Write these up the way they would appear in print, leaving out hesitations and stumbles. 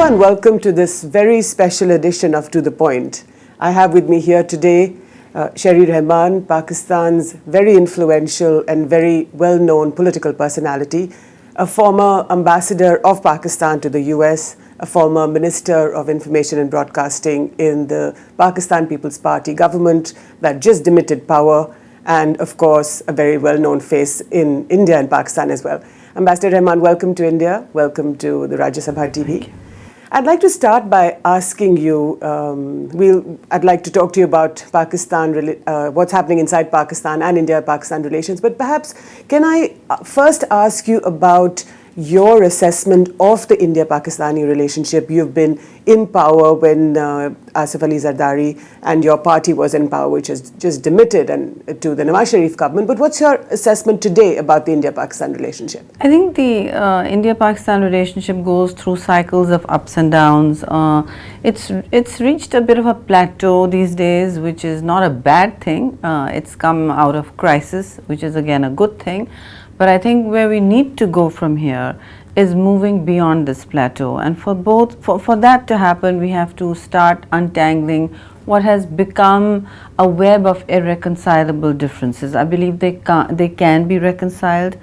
and welcome to this very special edition of To The Point. I have with me here today Rehman, Pakistan's very influential and very well-known political personality, a former ambassador of Pakistan to the US, a former Minister of Information and Broadcasting in the Pakistan People's Party government that just demitted power, and of course a very well-known face in India and Pakistan as well. Ambassador Rehman, welcome to India. Welcome to the Rajya Sabha TV. I'd like to start by asking you, I'd like to talk to you about Pakistan, what's happening inside Pakistan and India-Pakistan relations, but perhaps can I first ask you about your assessment of the India-Pakistani relationship? You've been in power when Asif Ali Zardari and your party was in power, which has just demitted to the Nawaz Sharif government. But what's your assessment today about the India-Pakistan relationship? I think the India-Pakistan relationship goes through cycles of ups and downs. It's reached a bit of a plateau these days, which is not a bad thing. It's come out of crisis, which is again a good thing. But I think where we need to go from here is moving beyond this plateau. And for that to happen, we have to start untangling what has become a web of irreconcilable differences. I believe they can be reconciled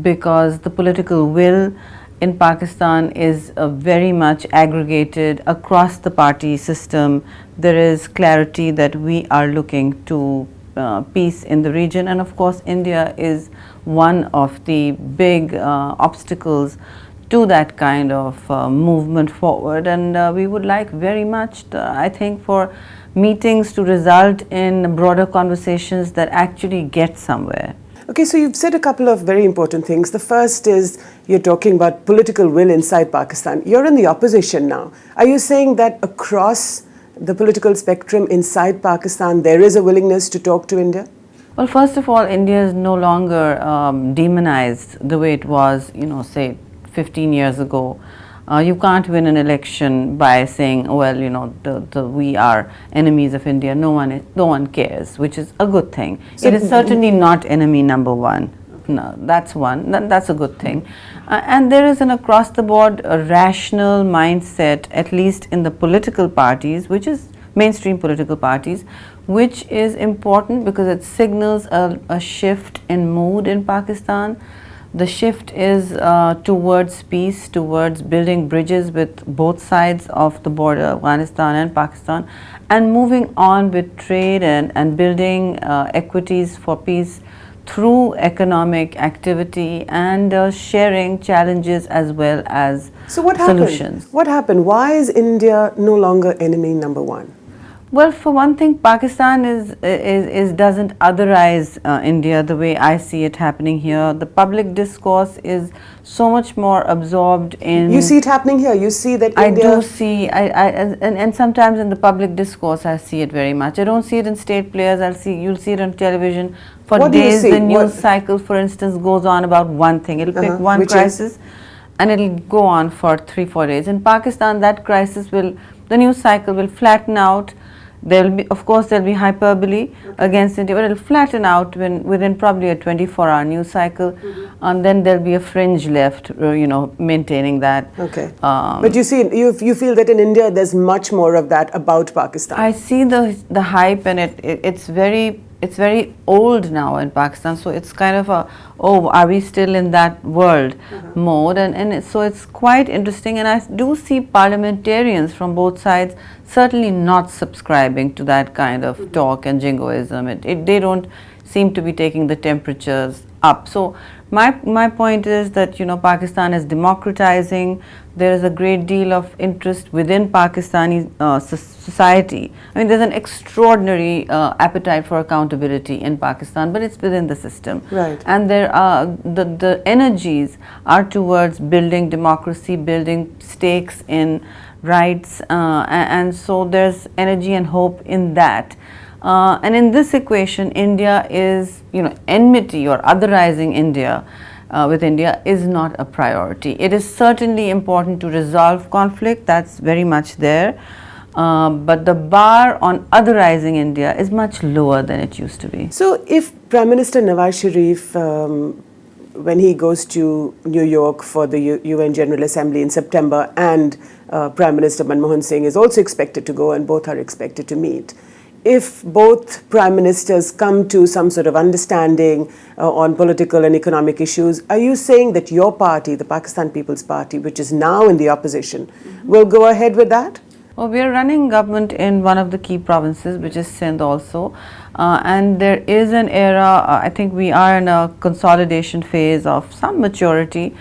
because the political will in Pakistan is very much aggregated across the party system. There is clarity that we are looking to peace in the region, and of course India is one of the big obstacles to that kind of movement forward, and we would like very much, I think, for meetings to result in broader conversations that actually get somewhere. Okay, so you've said a couple of very important things. The first is you're talking about political will inside Pakistan. You're in the opposition now. Are you saying that across the political spectrum inside Pakistan, there is a willingness to talk to India? Well, first of all, India is no longer demonized the way it was, say 15 years ago. You can't win an election by saying, well, we are enemies of India. No one cares, which is a good thing. So it is certainly not enemy number one. No, that's one. That's a good thing. And there is an across-the-board rational mindset, at least in the political parties, which is mainstream political parties, which is important because it signals a shift in mood in Pakistan. The shift is towards peace, towards building bridges with both sides of the border, Afghanistan and Pakistan, and moving on with trade and building equities for peace through economic activity and sharing challenges as well as solutions. What happened? Why is India no longer enemy number one? Well, for one thing, Pakistan doesn't otherize India the way I see it happening here. The public discourse is so much more absorbed in. You see it happening here. You see that India. I do see, and sometimes in the public discourse, I see it very much. I don't see it in state players. You'll see it on television. For days, the news cycle, for instance, goes on about one thing. It'll pick one crisis, and it'll go on for 3-4 days. In Pakistan, that crisis the news cycle will flatten out. Of course, there'll be hyperbole against India, but it'll flatten out within probably a 24-hour news cycle, and then there'll be a fringe left, maintaining that. Okay. But you feel that in India there's much more of that about Pakistan. I see the hype, and it's very old now in Pakistan, so it's kind of are we still in that world mode, and so it's quite interesting, and I do see parliamentarians from both sides certainly not subscribing to that kind of talk and jingoism. They don't seem to be taking the temperatures up. So my point is that Pakistan is democratizing. There is a great deal of interest within Pakistani society. I mean, there's an extraordinary appetite for accountability in Pakistan, but it's within the system. Right. And there are the energies are towards building democracy, building stakes in rights, and so there's energy and hope in that. And in this equation, India is, enmity or otherizing India with India is not a priority. It is certainly important to resolve conflict, that's very much there, but the bar on otherizing India is much lower than it used to be. So if Prime Minister Nawaz Sharif when he goes to New York for the UN General Assembly in September, and Prime Minister Manmohan Singh is also expected to go, and both are expected to meet. If both prime ministers come to some sort of understanding on political and economic issues, are you saying that your party, the Pakistan People's Party, which is now in the opposition, will go ahead with that? Well, we are running government in one of the key provinces, which is Sindh also. And there is an era, I think we are in a consolidation phase of some maturity.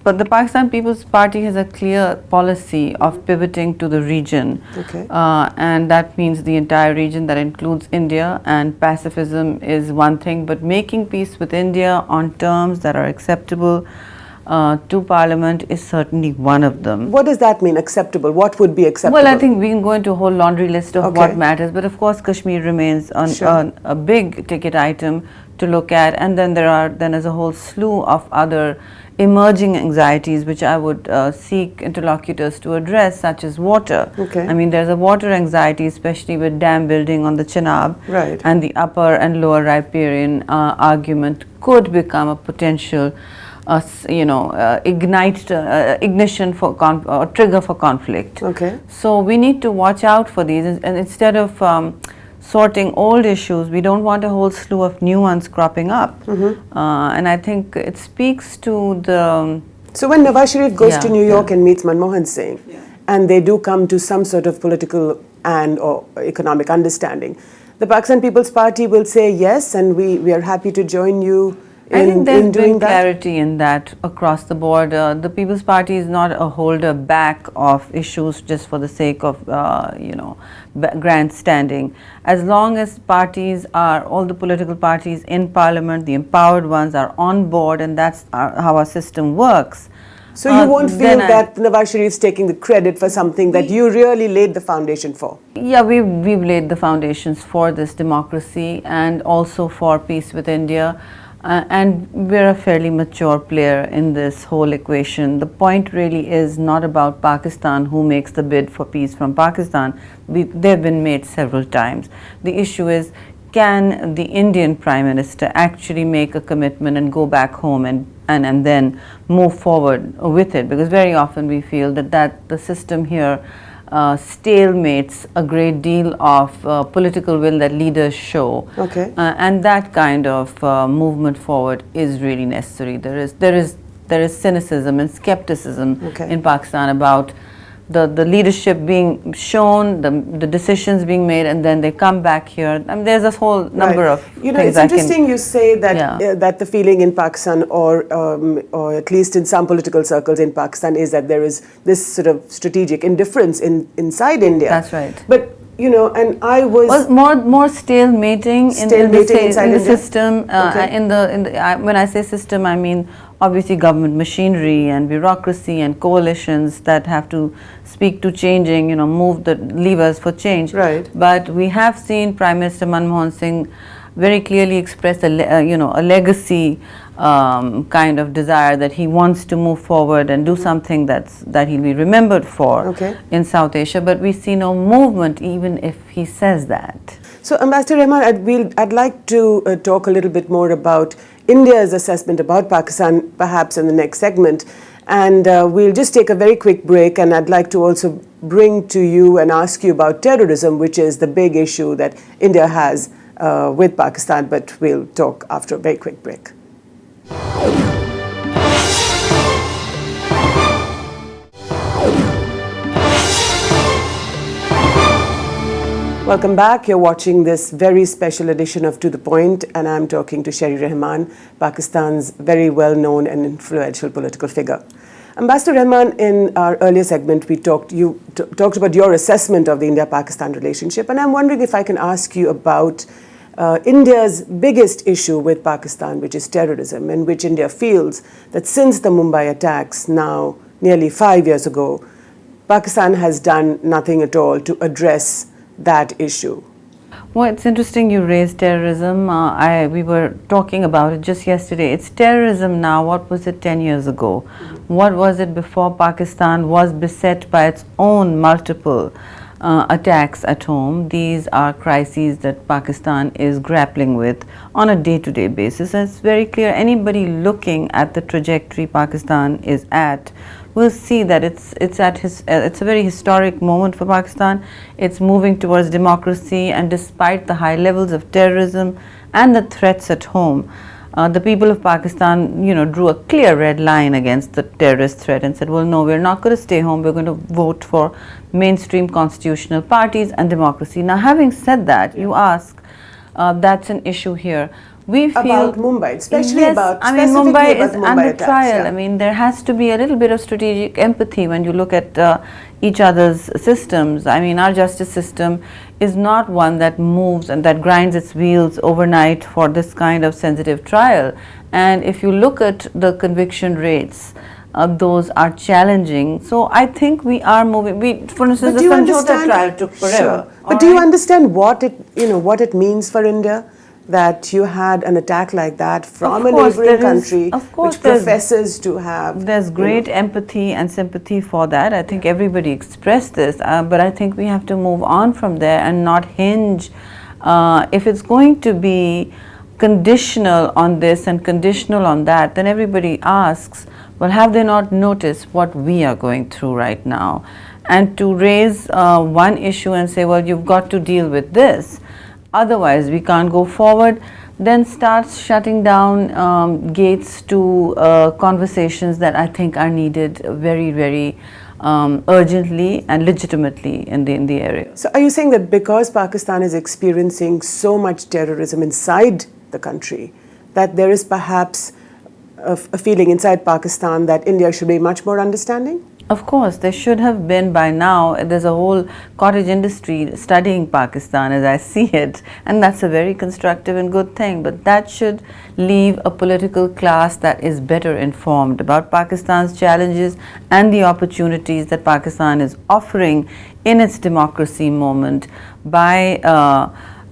But the Pakistan People's Party has a clear policy of pivoting to the region. Okay. And that means the entire region, that includes India, and pacifism is one thing, but making peace with India on terms that are acceptable to Parliament is certainly one of them. What does that mean, acceptable? What would be acceptable? Well, I think we can go into a whole laundry list of what matters, but of course Kashmir remains on a big ticket item to look at, and then there's a whole slew of other emerging anxieties which I would seek interlocutors to address, such as water. Okay. I mean, there's a water anxiety, especially with dam building on the Chenab, Right. and the upper and lower riparian argument could become a potential ignition for or trigger for conflict. Okay. So we need to watch out for these, and instead of sorting old issues, we don't want a whole slew of new ones cropping up. And I think it speaks to the... So when Nawaz Sharif goes to New York yeah. and meets Manmohan Singh, and they do come to some sort of political and or economic understanding, the Pakistan People's Party will say yes, and we are happy to join you I think there's in doing been clarity in that across the board. The People's Party is not a holder back of issues just for the sake of, grandstanding. As long as parties are, all the political parties in Parliament, the empowered ones, are on board, and that's how our system works. So you won't feel that Nawaz Sharif's taking the credit for something that you really laid the foundation for? Yeah, we've laid the foundations for this democracy and also for peace with India. And we're a fairly mature player in this whole equation. The point really is not about Pakistan, who makes the bid for peace from Pakistan. They've been made several times. The issue is, can the Indian Prime Minister actually make a commitment and go back home and then move forward with it? Because very often we feel that the system here stalemates a great deal of political will that leaders show, and that kind of movement forward is really necessary. There is cynicism and skepticism in Pakistan about the leadership being shown, the decisions being made, and then they come back here. I mean, there's a whole number of things. It's interesting you say that that the feeling in Pakistan, or at least in some political circles in Pakistan, is that there is this sort of strategic indifference inside India. That's right. But and I was more stalemating in the system. When I say system, I mean obviously government machinery and bureaucracy and coalitions that have to speak to changing, move the levers for change. Right. But we have seen Prime Minister Manmohan Singh very clearly express a legacy kind of desire that he wants to move forward and do something that he'll be remembered for in South Asia. But we see no movement, even if he says that. So, Ambassador Rehman, I'd like to talk a little bit more about India's assessment about Pakistan, perhaps in the next segment. And we'll just take a very quick break, and I'd like to also bring to you and ask you about terrorism, which is the big issue that India has with Pakistan, but we'll talk after a very quick break. Welcome back. You're watching this very special edition of To The Point, and I'm talking to Sherry Rehman, Pakistan's very well-known and influential political figure. Ambassador Rehman, in our earlier segment, you talked about your assessment of the India-Pakistan relationship, and I'm wondering if I can ask you about India's biggest issue with Pakistan, which is terrorism, in which India feels that since the Mumbai attacks now nearly 5 years ago, Pakistan has done nothing at all to address that issue. Well, it's interesting you raised terrorism. We were talking about it just yesterday. It's terrorism now. What was it 10 years ago? What was it before Pakistan was beset by its own multiple attacks at home. These are crises that Pakistan is grappling with on a day-to-day basis. And it's very clear, anybody looking at the trajectory Pakistan is at will see that it's a very historic moment for Pakistan. It's moving towards democracy, and despite the high levels of terrorism and the threats at home, the people of Pakistan, drew a clear red line against the terrorist threat and said, well, no, we're not going to stay home. We're going to vote for mainstream constitutional parties and democracy. Now, having said that, you ask, that's an issue here. We feel about Mumbai, especially yes, about Mumbai is under attacks, trial. yeah. There has to be a little bit of strategic empathy when you look at each other's systems. Our justice system is not one that moves and that grinds its wheels overnight for this kind of sensitive trial. And if you look at the conviction rates, those are challenging. So I think we are moving. For instance, the Sanjota trial took forever. Sure. But do you understand what it means for India? That you had an attack like that from a neighboring country, which professes to have. There's great empathy and sympathy for that. I think everybody expressed this, but I think we have to move on from there and not hinge. If it's going to be conditional on this and conditional on that, then everybody asks, well, have they not noticed what we are going through right now? And to raise one issue and say, well, you've got to deal with this, otherwise we can't go forward, then starts shutting down gates to conversations that I think are needed very, very urgently and legitimately in the area. So are you saying that because Pakistan is experiencing so much terrorism inside the country, that there is perhaps a feeling inside Pakistan that India should be much more understanding? Of course, there should have been by now. There's a whole cottage industry studying Pakistan as I see it, and that's a very constructive and good thing. But that should leave a political class that is better informed about Pakistan's challenges and the opportunities that Pakistan is offering in its democracy moment by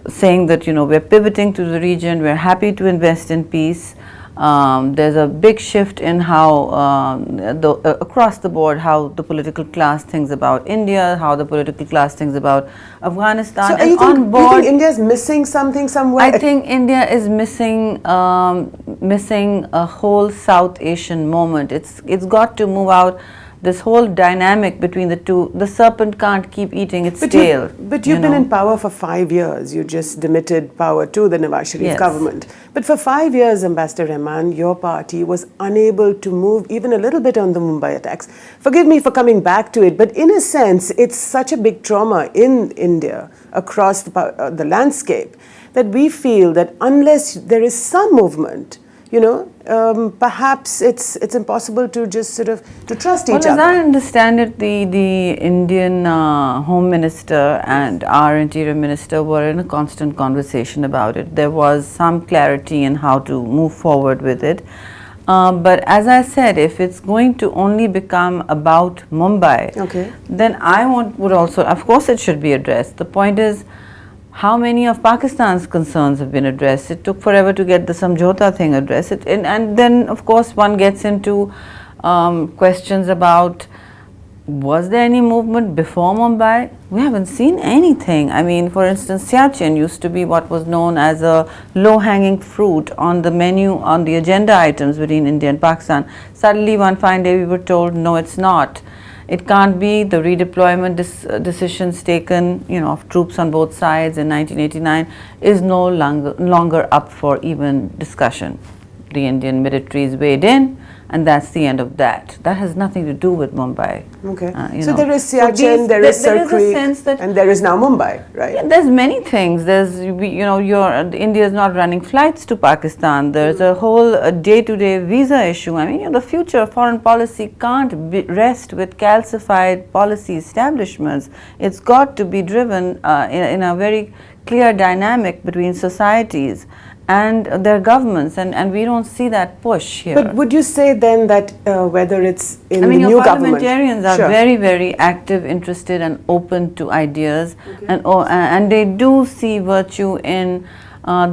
saying that, we're pivoting to the region, we're happy to invest in peace. There's a big shift in how, across the board, how the political class thinks about India, how the political class thinks about Afghanistan. So you think India is missing something somewhere? I think India is missing a whole South Asian moment. It's got to move out. This whole dynamic between the two, the serpent can't keep eating its tail. But you've been in power for 5 years. You just demitted power to the Nawaz Sharif government. But for 5 years, Ambassador Rehman, your party was unable to move even a little bit on the Mumbai attacks. Forgive me for coming back to it, but in a sense, it's such a big trauma in India across the landscape that we feel that unless there is some movement, perhaps it's impossible to just sort of to trust each other. As I understand it, the Indian Home Minister and our Interior Minister were in a constant conversation about it. There was some clarity in how to move forward with it. But as I said, if it's going to only become about Mumbai, then I would also, of course it should be addressed. The point is, how many of Pakistan's concerns have been addressed? It took forever to get the Samjhota thing addressed. And then, of course, one gets into questions about, was there any movement before Mumbai? We haven't seen anything. For instance, Siachen used to be what was known as a low-hanging fruit on the menu, on the agenda items between India and Pakistan. Suddenly, one fine day, we were told, no, it's not. It can't be. The redeployment decisions taken, of troops on both sides in 1989 is no longer up for even discussion. The Indian military is weighed in, and that's the end of that. That has nothing to do with Mumbai. So there is Siachen, there is Sir Creek, and there is now Mumbai, right? Yeah, there's many things. There's, India is not running flights to Pakistan. There's a whole day-to-day visa issue. The future of foreign policy can't rest with calcified policy establishments. It's got to be driven in a very clear dynamic between societies and their governments, and we don't see that push here. But would you say then that whether it's in the new your government... parliamentarians are very, very active, interested and open to ideas, and they do see virtue in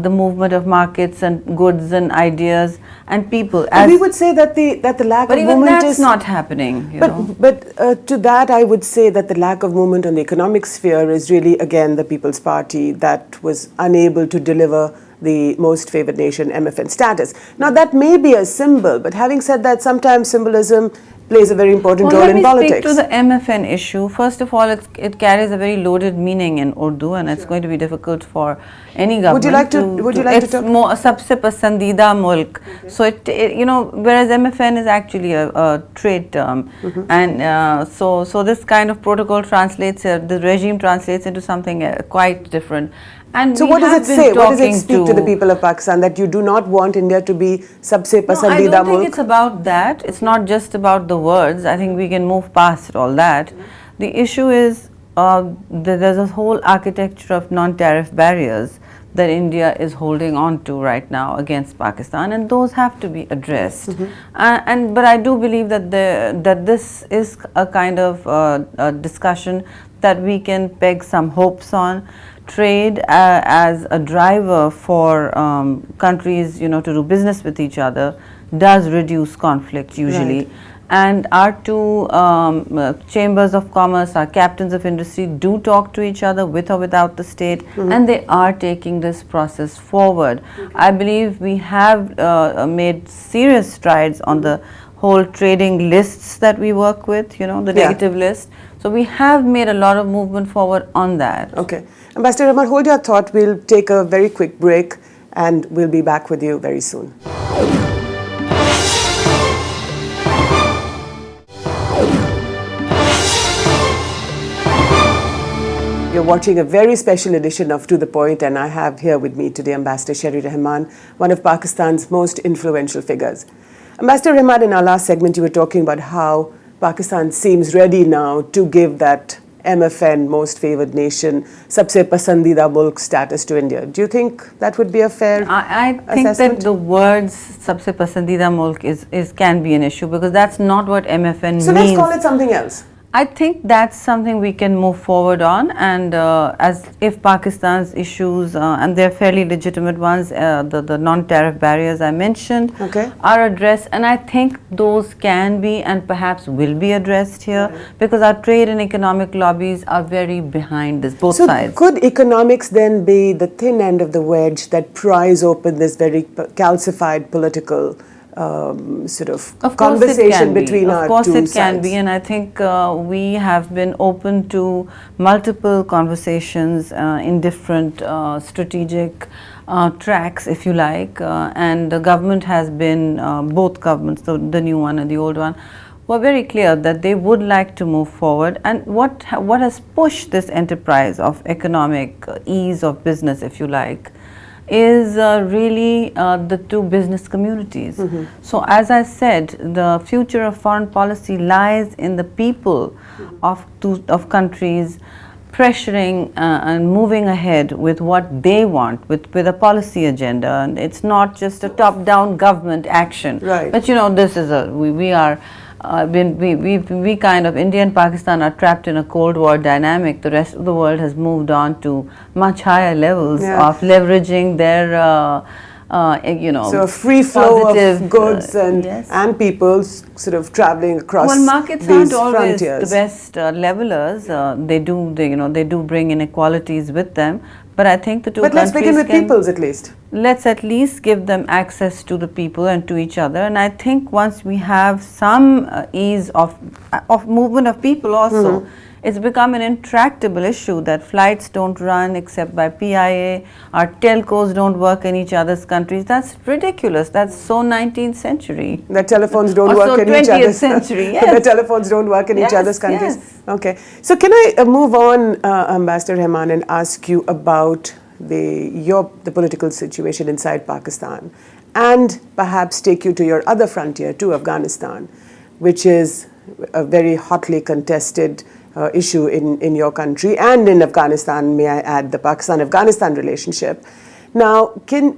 the movement of markets and goods and ideas and people. But we would say that the lack but of even movement that's is not happening. But to that, I would say that the lack of movement on the economic sphere is really, again, the People's Party that was unable to deliver the most favored nation MFN status. Now, that may be a symbol, but having said that, sometimes symbolism plays a very important role in politics. Let me speak to the MFN issue. First of all, it carries a very loaded meaning in Urdu, and it's going to be difficult for any government. Would you like to talk? It's more sabse pasandida mulk. So whereas MFN is actually a trade term, and so this kind of protocol translates, the regime translates into something quite different. And so what does it say? What does it speak to the people of Pakistan, that you do not want India to be sabse pasandida mulk? I don't think it's about that. It's not just about the words. I think we can move past all that. The issue is there's a whole architecture of non-tariff barriers that India is holding on to right now against Pakistan, and those have to be addressed. But I do believe that this is a kind of a discussion that we can peg some hopes on. Trade as a driver for countries, to do business with each other does reduce conflict usually. Right. And our two chambers of commerce, our captains of industry do talk to each other with or without the state, and they are taking this process forward. I believe we have made serious strides on the whole trading lists that we work with, the negative list. So we have made a lot of movement forward on that. Okay. Ambassador Rehman, hold your thought. We'll take a very quick break and we'll be back with you very soon. You're watching a very special edition of To The Point, and I have here with me today Ambassador Sherry Rehman, one of Pakistan's most influential figures. Ambassador Rehman, in our last segment, you were talking about how Pakistan seems ready now to give that MFN, most favored nation, sabse pasandida mulk status to India. Do you think that would be a fair think assessment? that the words sabse pasandida mulk can be an issue, because that's not what MFN means. So let's call it something else. I think that's something we can move forward on, and as if Pakistan's issues, and they're fairly legitimate ones, the non-tariff barriers I mentioned, are addressed, and I think those can be and perhaps will be addressed here, because our trade and economic lobbies are very behind this, both sides. So could economics then be the thin end of the wedge that pries open this very calcified political sort of conversation between our two sides? Of course it can be, and I think we have been open to multiple conversations in different strategic tracks, if you like, and the government has been, both governments, the new one and the old one, were very clear that they would like to move forward. And what has pushed this enterprise of economic ease of business, if you like, is really the two business communities. So as I said, the future of foreign policy lies in the people of countries pressuring and moving ahead with what they want, with a policy agenda, and it's not just a top-down government action. Right. But this is we are we kind of, India and Pakistan are trapped in a Cold War dynamic. The rest of the world has moved on to much higher levels of leveraging their, so a free flow of goods and people sort of traveling across these frontiers. Well, markets aren't always the best levelers. They do bring inequalities with them. But I think the two countries let's begin with peoples at least. Let's at least give them access to the people and to each other. And I think once we have some ease of movement of people also, it's become an intractable issue that flights don't run except by PIA, our telcos don't work in each other's countries. That's ridiculous. That's so 19th century. The telephones don't work in each other's century. Yes. The telephones don't work in each other's countries. Yes. Okay. So can I move on, Ambassador Rehman, and ask you about the political situation inside Pakistan, and perhaps take you to your other frontier, to Afghanistan, which is a very hotly contested issue in your country and in Afghanistan, may I add, the Pakistan-Afghanistan relationship. Now,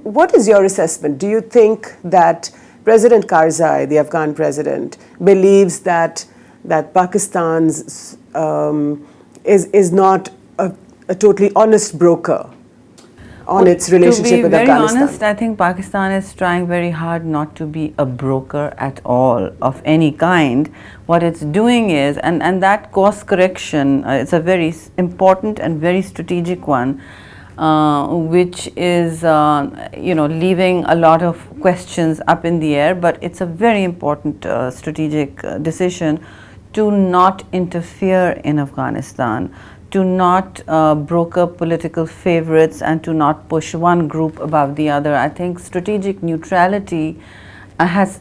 what is your assessment? Do you think that President Karzai, the Afghan president, believes that Pakistan's is not a totally honest broker on its relationship with Afghanistan? To be very honest, I think Pakistan is trying very hard not to be a broker at all of any kind. What it's doing is, and that course correction, it's a very important and very strategic one, which is, leaving a lot of questions up in the air, but it's a very important strategic decision to not interfere in Afghanistan, to not broker political favorites, and to not push one group above the other. I think strategic neutrality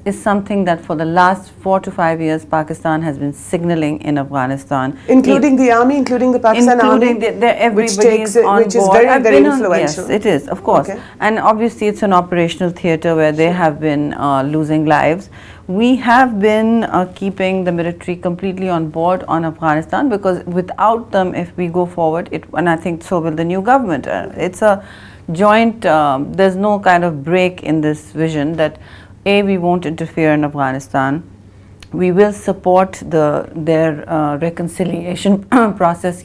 is something that for the last 4 to 5 years Pakistan has been signaling in Afghanistan. Including the army, including the Pakistan Army? Everybody is on board. Which is very, very influential. Yes, it is, of course. Okay. And obviously it's an operational theatre where they have been losing lives. We have been keeping the military completely on board on Afghanistan, because without them, if we go forward, and I think so will the new government. It's a joint, there's no kind of break in this vision that we won't interfere in Afghanistan. We will support their reconciliation process,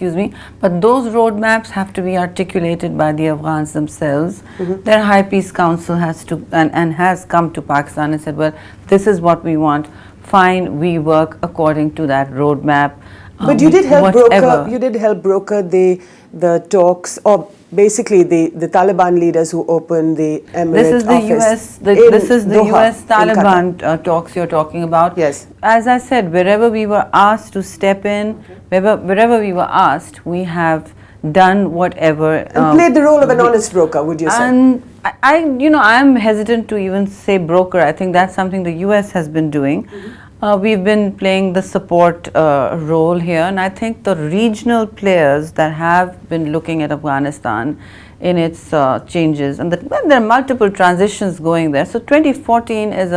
but those roadmaps have to be articulated by the Afghans themselves. Their High Peace Council has to and has come to Pakistan and said, well, this is what we want. Fine, we work according to that roadmap. But you did help broker the talks, or basically the Taliban leaders who opened the Emirate office. This is the US Taliban talks you're talking about. Yes. As I said, wherever we were asked to step in, wherever we were asked, we have done whatever. And played the role of an honest broker, would you say? And I'm hesitant to even say broker. I think that's something the US has been doing. We've been playing the support role here, and I think the regional players that have been looking at Afghanistan in its changes, and there are multiple transitions going there. So 2014 is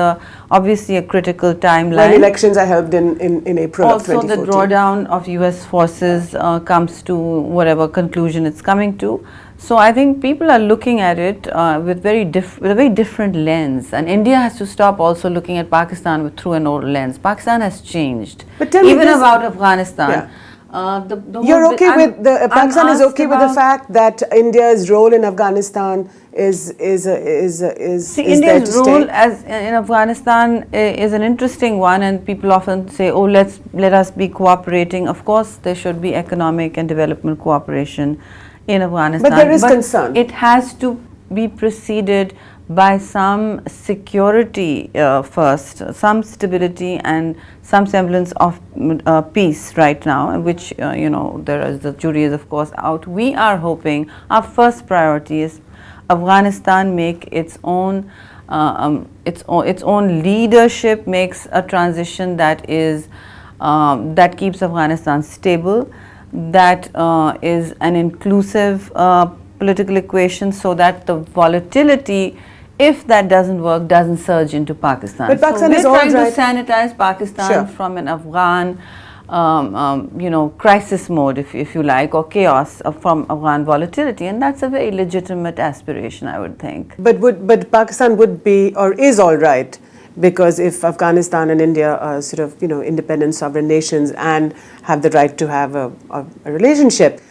obviously a critical timeline. When elections are held in April of 2014. Also, the drawdown of US forces comes to whatever conclusion it's coming to. So I think people are looking at it with a very different lens, and India has to stop also looking at Pakistan through an old lens. Pakistan has changed, but tell me even about Afghanistan. Yeah. Pakistan is okay with the fact that India's role in Afghanistan is India's role in Afghanistan is an interesting one, and people often say, oh, let us be cooperating. Of course, there should be economic and development cooperation in Afghanistan. But there is concern. It has to be preceded by some security first, some stability and some semblance of peace right now, which, the jury is of course out. We are hoping, our first priority is Afghanistan make its own leadership, makes a transition that keeps Afghanistan stable, that is an inclusive political equation, so that the volatility, if that doesn't work, doesn't surge into Pakistan. But Pakistan so is trying to sanitize Pakistan from an Afghan crisis mode, if you like, or chaos from Afghan volatility, and that's a very legitimate aspiration, I would think. But Pakistan would be, or is all right, because if Afghanistan and India are sort of independent sovereign nations and have the right to have a relationship.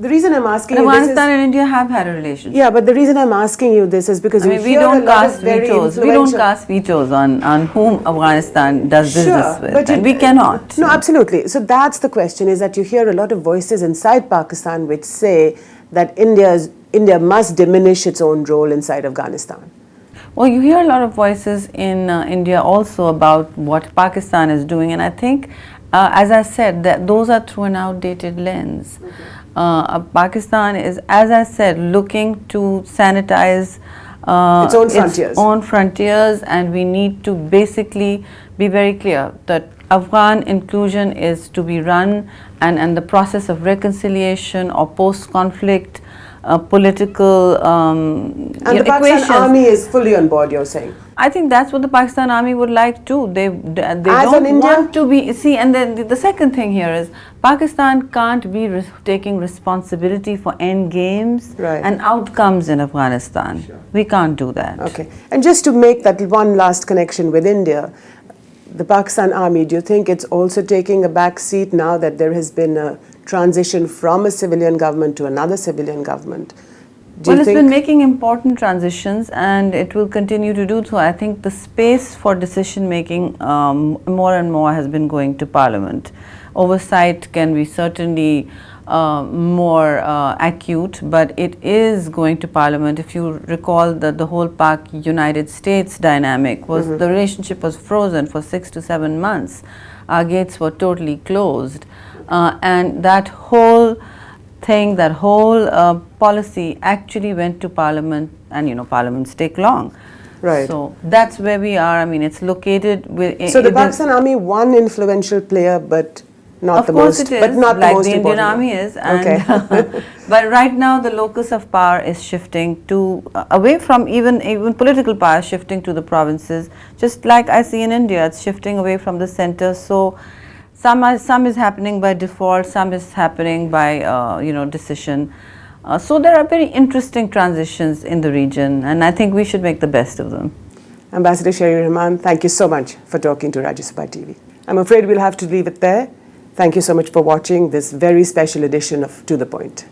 The reason I'm asking you this is... Afghanistan and India have had a relationship. Yeah, but the reason I'm asking you this is because we don't cast vetoes. We don't cast vetoes on whom Afghanistan does business with, and we cannot. No, absolutely. So that's the question, is that you hear a lot of voices inside Pakistan which say that India must diminish its own role inside Afghanistan. Well, you hear a lot of voices in India also about what Pakistan is doing, and I think, as I said, that those are through an outdated lens. Pakistan is, as I said, looking to sanitize its own frontiers, and we need to basically be very clear that Afghan inclusion is to be run, and the process of reconciliation or post-conflict political and the Pakistan army is fully on board, you're saying? I think that's what the Pakistan army would like too. They don't want to be, and then the second thing here is Pakistan can't be taking responsibility for end games and outcomes in Afghanistan. Sure. We can't do that. Okay. And just to make that one last connection with India, the Pakistan army, do you think it's also taking a back seat now that there has been a transition from a civilian government to another civilian government? Do Well, you it's think? been making important transitions and it will continue to do so. I think the space for decision making more and more has been going to Parliament. Oversight can be certainly more acute, but it is going to Parliament. If you recall that the whole Pak-United States dynamic was, the relationship was frozen for 6 to 7 months. Our gates were totally closed, and that whole thing, that whole policy actually went to Parliament, and parliaments take long. Right. So that's where we are. I mean, it's located with. So the Pakistan Army, one influential player, but not Of the course most, it is, but not like the most the Indian important Army one. is. And Okay. but right now the locus of power is shifting to, away from even political power, shifting to the provinces. Just like I see in India, it's shifting away from the center. So some is happening by default, some is happening by decision. So there are very interesting transitions in the region, and I think we should make the best of them. Ambassador Sherry Rehman, thank you so much for talking to Rajya Sabha TV. I'm afraid we'll have to leave it there. Thank you so much for watching this very special edition of To The Point.